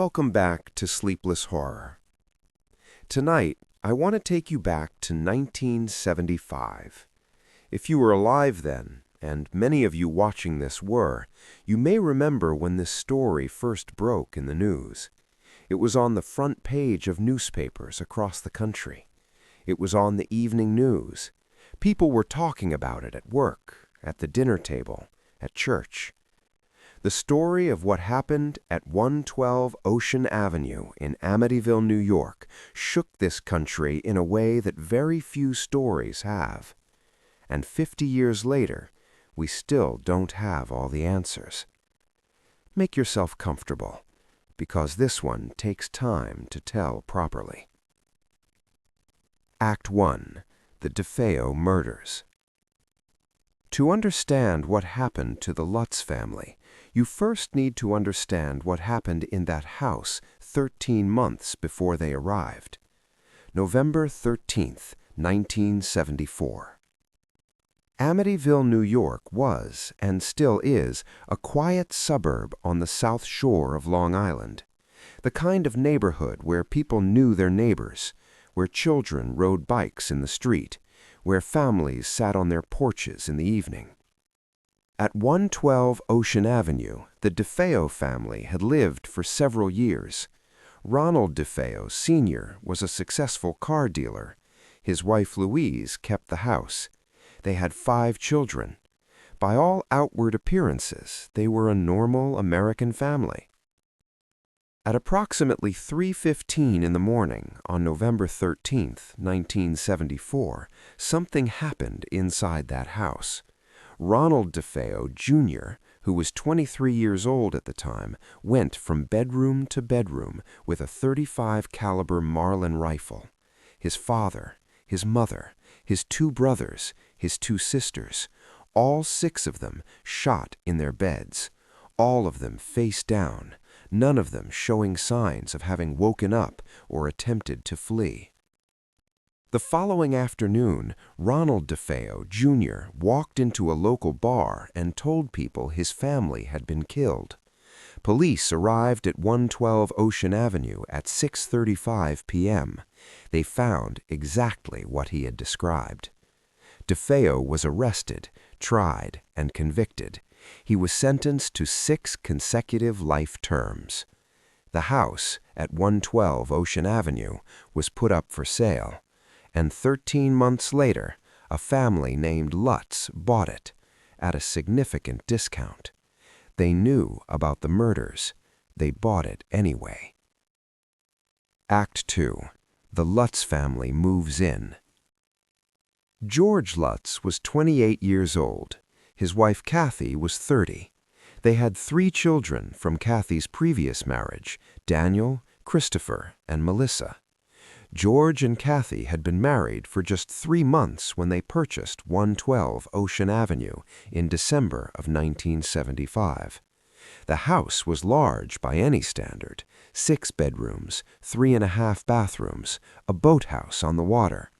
Welcome back to Sleepless Horror. Tonight, I want to take you back to 1975. If you were alive then, and many of you watching this were, you may remember when this story first broke in the news. It was on the front page of newspapers across the country. It was on the evening news. People were talking about it at work, at the dinner table, at church. The story of what happened at 112 Ocean Avenue in Amityville, New York, shook this country in a way that very few stories have. And 50 years later, we still don't have all the answers. Make yourself comfortable, because this one takes time to tell properly. Act 1. The DeFeo Murders. To understand what happened to the Lutz family, you first need to understand what happened in that house 13 months before they arrived. November 13th, 1974. Amityville, New York was, and still is, a quiet suburb on the south shore of Long Island. The kind of neighborhood where people knew their neighbors, where children rode bikes in the street, where families sat on their porches in the evening. At 112 Ocean Avenue, the DeFeo family had lived for several years. Ronald DeFeo Jr. was a successful car dealer. His wife Louise kept the house. They had 5 children. By all outward appearances, they were a normal American family. At approximately 3:15 in the morning on November 13th, 1974, something happened inside that house. Ronald DeFeo Jr., who was 23 years old at the time, went from bedroom to bedroom with a .35 caliber Marlin rifle. His father, his mother, his 2 brothers, his 2 sisters, all 6 of them shot in their beds, all of them face down, none of them showing signs of having woken up or attempted to flee. The following afternoon, Ronald DeFeo Jr. walked into a local bar and told people his family had been killed. Police arrived at 112 Ocean Avenue at 6:35 p.m. They found exactly what he had described. DeFeo was arrested, tried, and convicted. He was sentenced to 6 consecutive life terms. The house at 112 Ocean Avenue was put up for sale, and 13 months later, a family named Lutz bought it at a significant discount. They knew about the murders. They bought it anyway. Act 2. The Lutz family moves in. George Lutz was 28 years old. His wife Kathy was 30. They had 3 children from Kathy's previous marriage, Daniel, Christopher, and Melissa. George and Kathy had been married for just 3 months when they purchased 112 Ocean Avenue in December of 1975. The house was large by any standard, 6 bedrooms, 3.5 bathrooms, a boathouse on the water.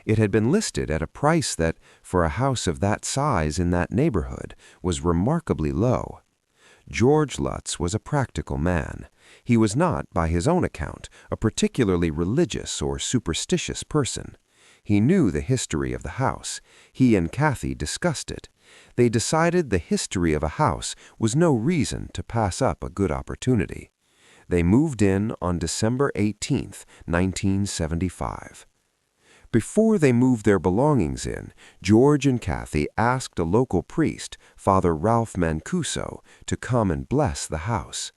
It had been listed at a price that, for a house of that size in that neighborhood, was remarkably low. George Lutz was a practical man. He was not, by his own account, a particularly religious or superstitious person. He knew the history of the house. He and Kathy discussed it. They decided the history of a house was no reason to pass up a good opportunity. They moved in on December 18th, 1975. Before they moved their belongings in, George and Kathy asked a local priest, Father Ralph Mancuso, to come and bless the house.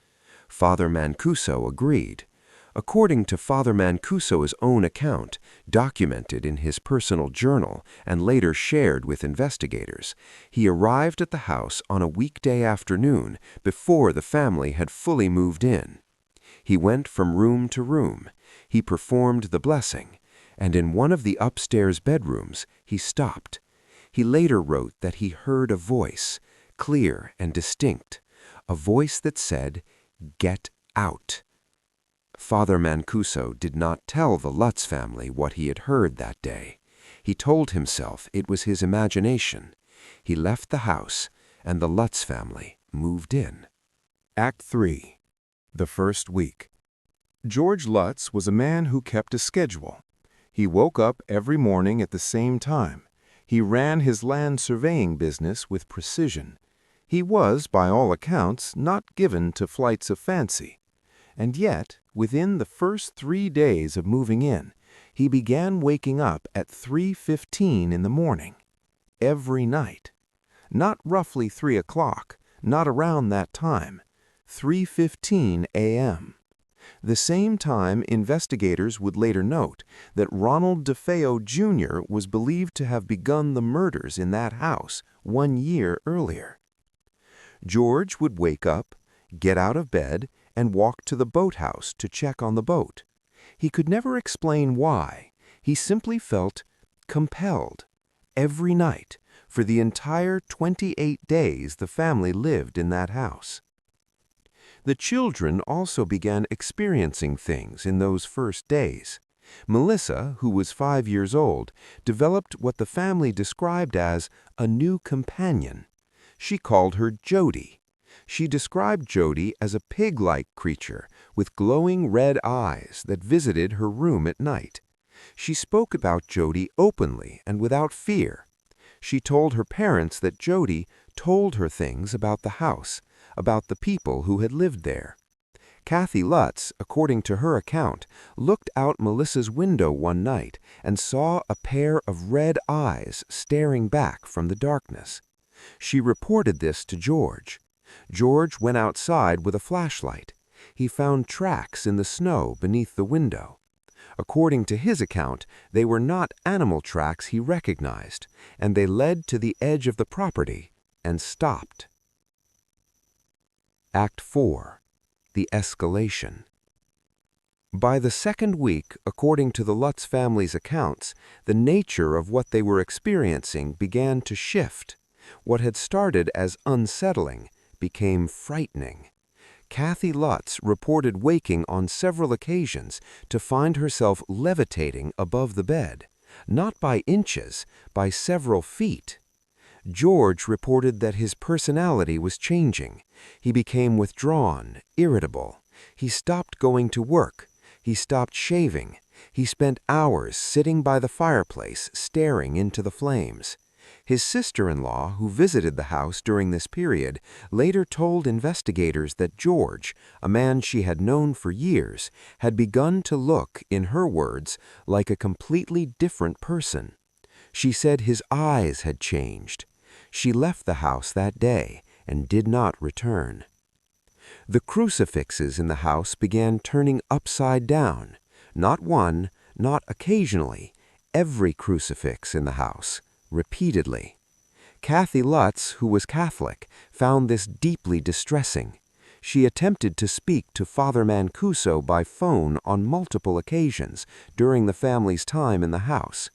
Father Mancuso agreed. According to Father Mancuso's own account, documented in his personal journal and later shared with investigators, he arrived at the house on a weekday afternoon before the family had fully moved in. He went from room to room. He performed the blessing, and in one of the upstairs bedrooms, he stopped. He later wrote that he heard a voice, clear and distinct, a voice that said, "Get out." Father Mancuso did not tell the Lutz family what he had heard that day. He told himself it was his imagination. He left the house, and the Lutz family moved in. Act 3. The first week. George Lutz was a man who kept a schedule. He woke up every morning at the same time. He ran his land surveying business with precision. He was, by all accounts, not given to flights of fancy. And yet, within the first 3 days of moving in, he began waking up at 3:15 in the morning. Every night. Not roughly 3 o'clock, not around that time. 3:15 a.m. The same time investigators would later note that Ronald DeFeo Jr. was believed to have begun the murders in that house 1 year earlier. George would wake up, get out of bed, and walk to the boathouse to check on the boat. He could never explain why. He simply felt compelled, every night, for the entire 28 days the family lived in that house. The children also began experiencing things in those first days. Melissa, who was 5 years old, developed what the family described as a new companion. She called her Jody. She described Jody as a pig-like creature with glowing red eyes that visited her room at night. She spoke about Jody openly and without fear. She told her parents that Jody told her things about the house, about the people who had lived there. Kathy Lutz, according to her account, looked out Melissa's window one night and saw a pair of red eyes staring back from the darkness. She reported this to George. George went outside with a flashlight. He found tracks in the snow beneath the window. According to his account, they were not animal tracks he recognized, and they led to the edge of the property and stopped. Act 4. The Escalation. By the second week, according to the Lutz family's accounts, the nature of what they were experiencing began to shift. What had started as unsettling became frightening. Kathy Lutz reported waking on several occasions to find herself levitating above the bed, not by inches, by several feet. George reported that his personality was changing. He became withdrawn, irritable. He stopped going to work. He stopped shaving. He spent hours sitting by the fireplace, staring into the flames. His sister-in-law, who visited the house during this period, later told investigators that George, a man she had known for years, had begun to look, in her words, like a completely different person. She said his eyes had changed. She left the house that day and did not return. The crucifixes in the house began turning upside down. Not one, not occasionally, every crucifix in the house. Repeatedly. Kathy Lutz, who was Catholic, found this deeply distressing. She attempted to speak to Father Mancuso by phone on multiple occasions during the family's time in the house.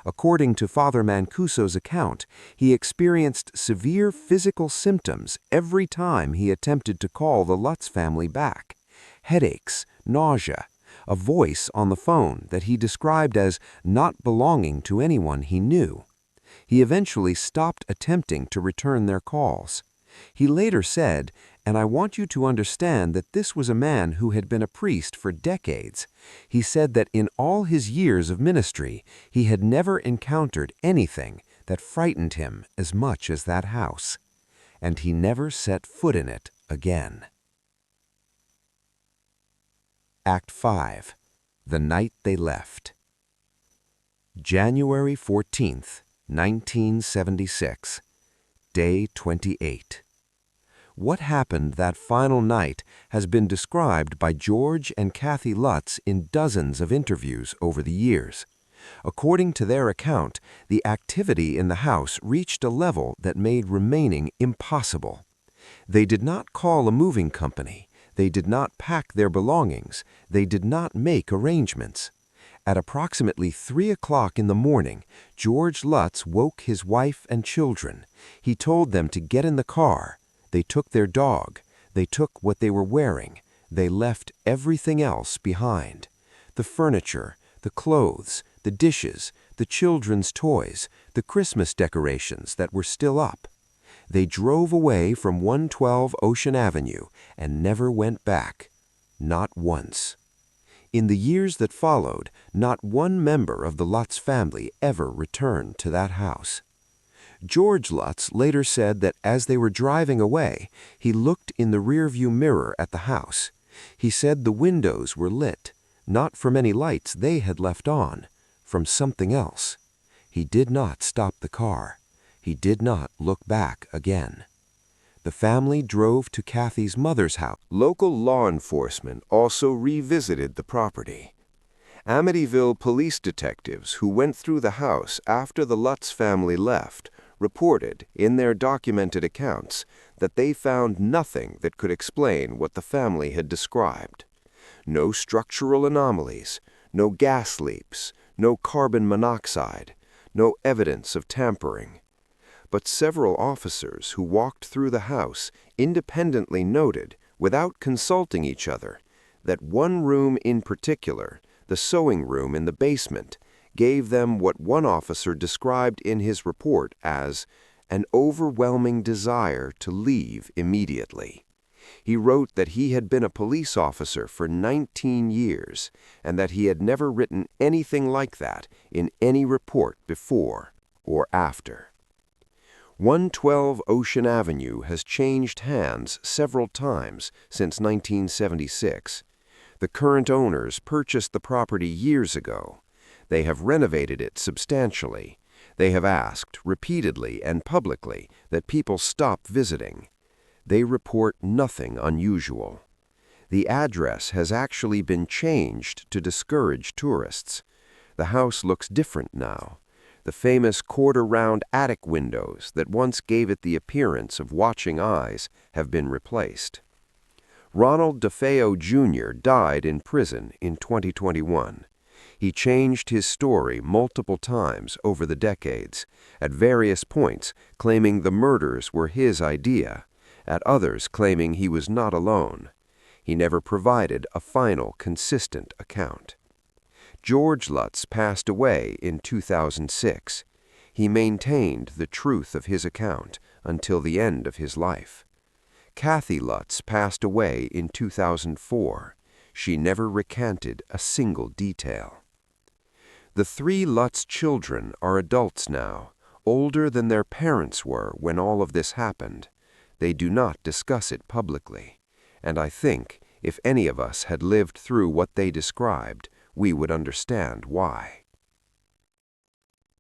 According to Father Mancuso's account, he experienced severe physical symptoms every time he attempted to call the Lutz family back. Headaches, nausea, a voice on the phone that he described as not belonging to anyone he knew. He eventually stopped attempting to return their calls. He later said, and I want you to understand that this was a man who had been a priest for decades. He said that in all his years of ministry, he had never encountered anything that frightened him as much as that house. And he never set foot in it again. Act 5. The Night They Left. January 14th, 1976. Day 28. What happened that final night has been described by George and Kathy Lutz in dozens of interviews over the years. According to their account, the activity in the house reached a level that made remaining impossible. They did not call a moving company. They did not pack their belongings. They did not make arrangements. At approximately 3 o'clock in the morning, George Lutz woke his wife and children. He told them to get in the car. They took their dog. They took what they were wearing. They left everything else behind. The furniture, the clothes, the dishes, the children's toys, the Christmas decorations that were still up. They drove away from 112 Ocean Avenue and never went back. Not once. In the years that followed, not one member of the Lutz family ever returned to that house. George Lutz later said that as they were driving away, he looked in the rearview mirror at the house. He said the windows were lit, not from any lights they had left on, from something else. He did not stop the car. He did not look back again. The family drove to Kathy's mother's house. Local law enforcement also revisited the property. Amityville police detectives who went through the house after the Lutz family left reported in their documented accounts that they found nothing that could explain what the family had described. No structural anomalies, no gas leaks, no carbon monoxide, no evidence of tampering. But several officers who walked through the house independently noted, without consulting each other, that one room in particular, the sewing room in the basement, gave them what one officer described in his report as an overwhelming desire to leave immediately. He wrote that he had been a police officer for 19 years and that he had never written anything like that in any report before or after. 112 Ocean Avenue has changed hands several times since 1976. The current owners purchased the property years ago. They have renovated it substantially. They have asked repeatedly and publicly that people stop visiting. They report nothing unusual. The address has actually been changed to discourage tourists. The house looks different now. The famous quarter-round attic windows that once gave it the appearance of watching eyes have been replaced. Ronald DeFeo Jr. died in prison in 2021. He changed his story multiple times over the decades, at various points claiming the murders were his idea, at others claiming he was not alone. He never provided a final, consistent account. George Lutz passed away in 2006. He maintained the truth of his account until the end of his life. Kathy Lutz passed away in 2004. She never recanted a single detail. The 3 Lutz children are adults now, older than their parents were when all of this happened. They do not discuss it publicly, and I think if any of us had lived through what they described, we would understand why.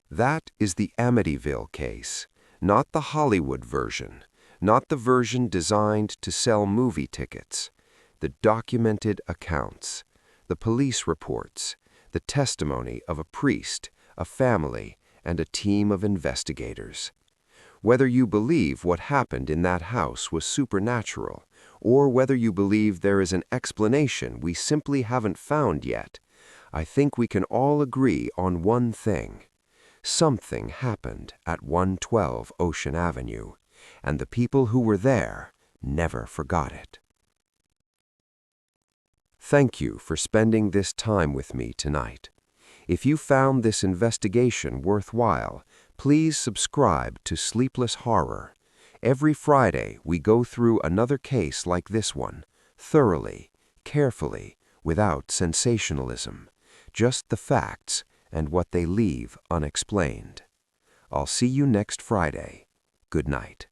That is the Amityville case, not the Hollywood version, not the version designed to sell movie tickets. The documented accounts, the police reports, the testimony of a priest, a family, and a team of investigators. Whether you believe what happened in that house was supernatural, or whether you believe there is an explanation we simply haven't found yet, I think we can all agree on one thing. Something happened at 112 Ocean Avenue, and the people who were there never forgot it. Thank you for spending this time with me tonight. If you found this investigation worthwhile, please subscribe to Sleepless Horror. Every Friday, we go through another case like this one, thoroughly, carefully, without sensationalism, just the facts and what they leave unexplained. I'll see you next Friday. Good night.